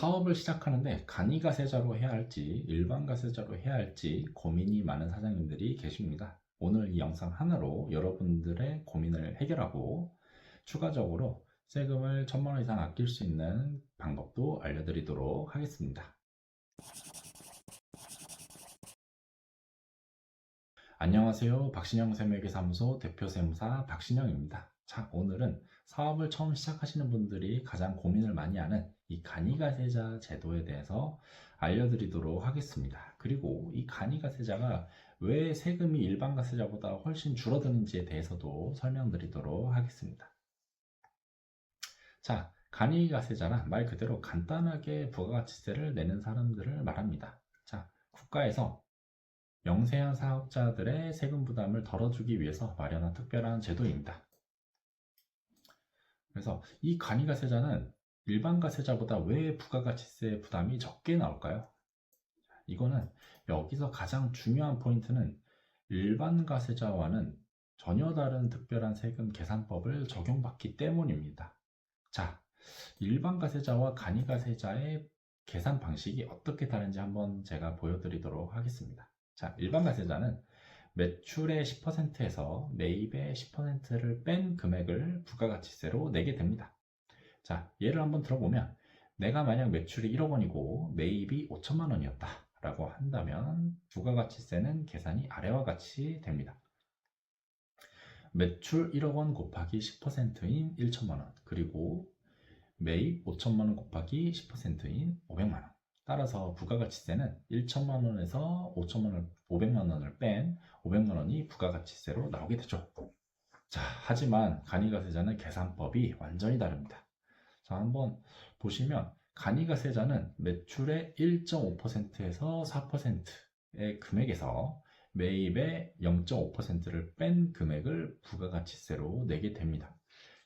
사업을 시작하는데 간이가세자로 해야 할지 일반가세자로 해야 할지 고민이 많은 사장님들이 계십니다. 오늘 이 영상 하나로 여러분들의 고민을 해결하고 추가적으로 세금을 1,000만 원 이상 아낄 수 있는 방법도 알려드리도록 하겠습니다. 안녕하세요. 박신영 세무회계사무소 대표세무사 박신영입니다. 자, 오늘은 사업을 처음 시작하시는 분들이 가장 고민을 많이 하는 이 간이가세자 제도에 대해서 알려드리도록 하겠습니다. 그리고 이 간이가세자가 왜 세금이 일반가세자보다 훨씬 줄어드는지에 대해서도 설명드리도록 하겠습니다. 자, 간이가세자란 말 그대로 간단하게 부가가치세를 내는 사람들을 말합니다. 자, 국가에서 영세한 사업자들의 세금 부담을 덜어주기 위해서 마련한 특별한 제도입니다. 그래서 이 간이가세자는 일반가세자보다 왜 부가가치세 부담이 적게 나올까요? 이거는 여기서 가장 중요한 포인트는 일반가세자와는 전혀 다른 특별한 세금 계산법을 적용받기 때문입니다. 자, 일반가세자와 간이가세자의 계산 방식이 어떻게 다른지 한번 제가 보여드리도록 하겠습니다. 자, 일반가세자는 매출의 10%에서 매입의 10%를 뺀 금액을 부가가치세로 내게 됩니다. 자, 예를 한번 들어보면 내가 만약 매출이 1억 원이고 매입이 5천만 원이었다 라고 한다면 부가가치세는 계산이 아래와 같이 됩니다. 매출 1억 원 곱하기 10%인 1천만 원, 그리고 매입 5천만 원 곱하기 10%인 500만 원. 따라서 부가가치세는 1천만 원에서 500만 원을 뺀 500만 원이 부가가치세로 나오게 되죠. 자, 하지만 간이가세자는 계산법이 완전히 다릅니다. 자, 한번 보시면 간이가세자는 매출의 1.5%에서 4%의 금액에서 매입의 0.5%를 뺀 금액을 부가가치세로 내게 됩니다.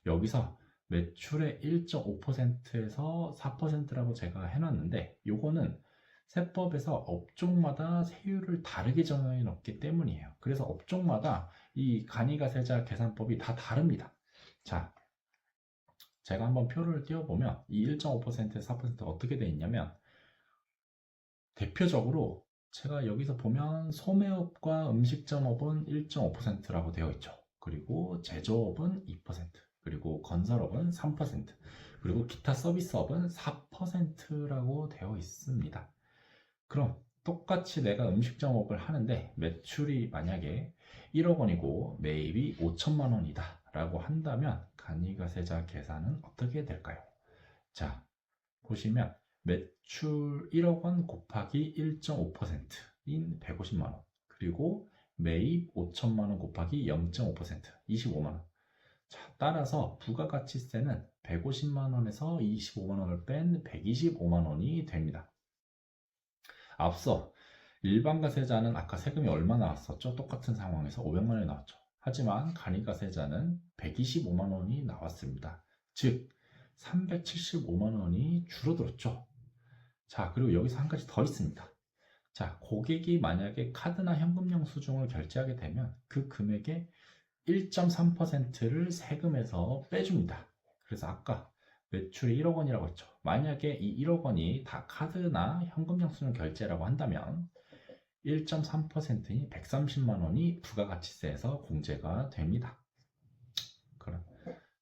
여기서 매출의 1.5%에서 4%라고 제가 해놨는데 요거는 세법에서 업종마다 세율을 다르게 정해 놓기 때문이에요. 그래서 업종마다 이 간이가세자 계산법이 다 다릅니다. 자, 제가 한번 표를 띄워보면 이 1.5%에서 4%가 어떻게 되어 있냐면 대표적으로 제가 여기서 보면 소매업과 음식점업은 1.5%라고 되어 있죠. 그리고 제조업은 2%, 그리고 건설업은 3%, 그리고 기타 서비스업은 4%라고 되어 있습니다. 그럼 똑같이 내가 음식점업을 하는데 매출이 만약에 1억 원이고 매입이 5천만 원이다 라고 한다면 간이가세자 계산은 어떻게 될까요? 자, 보시면 매출 1억 원 곱하기 1.5%인 150만 원, 그리고 매입 5천만 원 곱하기 0.5% 25만 원. 자, 따라서 부가가치세는 150만 원에서 25만 원을 뺀 125만 원이 됩니다. 앞서 일반가세자는 아까 세금이 얼마 나왔었죠? 똑같은 상황에서 500만 원이 나왔죠. 하지만 간이가세자는 125만 원이 나왔습니다. 즉 375만 원이 줄어들었죠. 자, 그리고 여기서 한 가지 더 있습니다. 자, 고객이 만약에 카드나 현금 영수증을 결제하게 되면 그 금액의 1.3%를 세금에서 빼줍니다. 그래서 아까 매출이 1억 원이라고 했죠. 만약에 이 1억 원이 다 카드나 현금 영수증 결제라고 한다면 1.3%인 130만 원이 부가가치세에서 공제가 됩니다. 그럼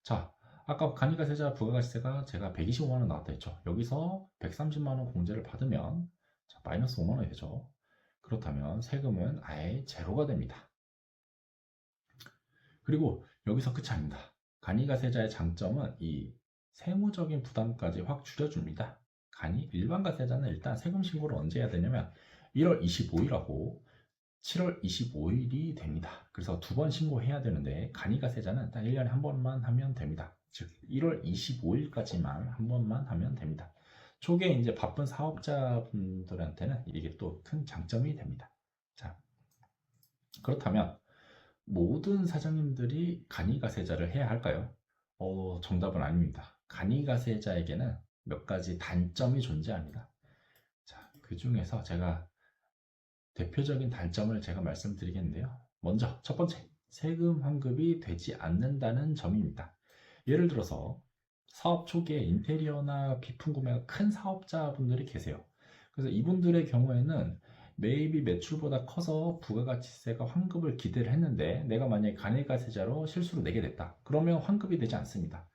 자, 아까 간이가세자 부가가치세가 제가 125만 원 나왔다 했죠. 여기서 130만 원 공제를 받으면 자, 마이너스 5만 원이 되죠. 그렇다면 세금은 아예 제로가 됩니다. 그리고 여기서 끝이 아닙니다. 간이가세자의 장점은 이 세무적인 부담까지 확 줄여줍니다. 일반가세자는 일단 세금 신고를 언제 해야 되냐면 1월 25일하고 7월 25일이 됩니다. 그래서 두 번 신고해야 되는데 간이가세자는 딱 1년에 한 번만 하면 됩니다. 즉 1월 25일까지만 한 번만 하면 됩니다. 초기에 이제 바쁜 사업자분들한테는 이게 또 큰 장점이 됩니다. 자, 그렇다면 모든 사장님들이 간이가세자를 해야 할까요? 정답은 아닙니다. 간이가세자에게는 몇 가지 단점이 존재합니다. 자, 그 중에서 제가 대표적인 단점을 제가 말씀드리겠는데요. 먼저 첫 번째, 세금 환급이 되지 않는다는 점입니다. 예를 들어서 사업 초기에 인테리어나 비품 구매가 큰 사업자분들이 계세요. 그래서 이분들의 경우에는 매입이 매출보다 커서 부가가치세가 환급을 기대를 했는데 내가 만약에 간이가세자로 실수로 내게 됐다. 그러면 환급이 되지 않습니다.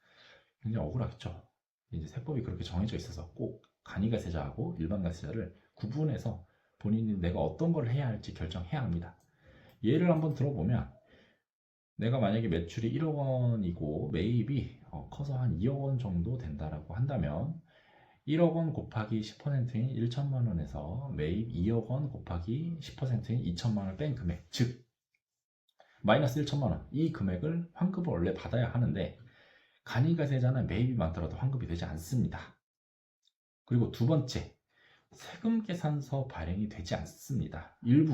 굉장히 억울하겠죠. 이제 세법이 그렇게 정해져 있어서 꼭 간이가세자하고 일반가세자를 구분해서 본인이 내가 어떤 걸 해야 할지 결정해야 합니다. 예를 한번 들어보면 내가 만약에 매출이 1억 원이고 매입이 커서 한 2억 원 정도 된다라고 한다면 1억 원 곱하기 10%인 1천만 원에서 매입 2억 원 곱하기 10%인 2천만 원을 뺀 금액, 즉 마이너스 1천만 원, 이 금액을 환급을 원래 받아야 하는데 간이가세자는 매입이 많더라도 환급이 되지 않습니다. 그리고 두 번째, 세금 계산서 발행이 되지 않습니다. 일부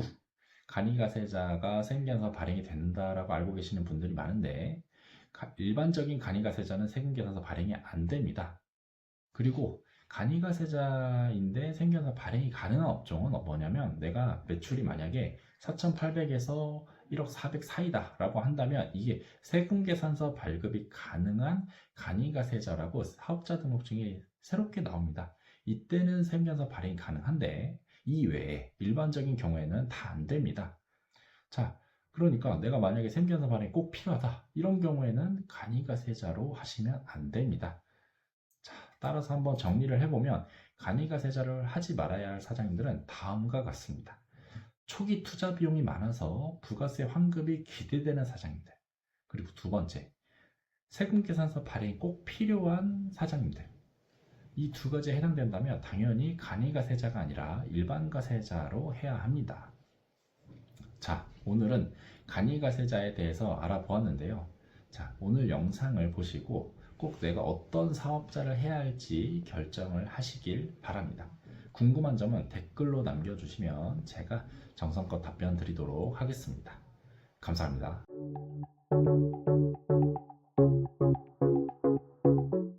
간이가세자가 세금 계산서 발행이 된다라고 알고 계시는 분들이 많은데 일반적인 간이가세자는 세금 계산서 발행이 안 됩니다. 그리고 간이가세자인데 세금 계산서 발행이 가능한 업종은 뭐냐면 내가 매출이 만약에 4,800에서 1억 400 사이다 라고 한다면 이게 세금 계산서 발급이 가능한 간이가세자라고 사업자 등록증이 새롭게 나옵니다. 이때는 세금 계산서 발행이 가능한데 이외에 일반적인 경우에는 다 안 됩니다. 자, 그러니까 내가 만약에 세금 계산서 발행이 꼭 필요하다 이런 경우에는 간이가세자로 하시면 안 됩니다. 자, 따라서 한번 정리를 해보면 간이가세자를 하지 말아야 할 사장님들은 다음과 같습니다. 초기 투자 비용이 많아서 부가세 환급이 기대되는 사장님들, 그리고 두 번째, 세금 계산서 발행이 꼭 필요한 사장님들, 이 두 가지에 해당된다면 당연히 간이가세자가 아니라 일반가세자로 해야 합니다. 자, 오늘은 간이가세자에 대해서 알아보았는데요. 자, 오늘 영상을 보시고 꼭 내가 어떤 사업자를 해야 할지 결정을 하시길 바랍니다. 궁금한 점은 댓글로 남겨주시면 제가 정성껏 답변 드리도록 하겠습니다. 감사합니다.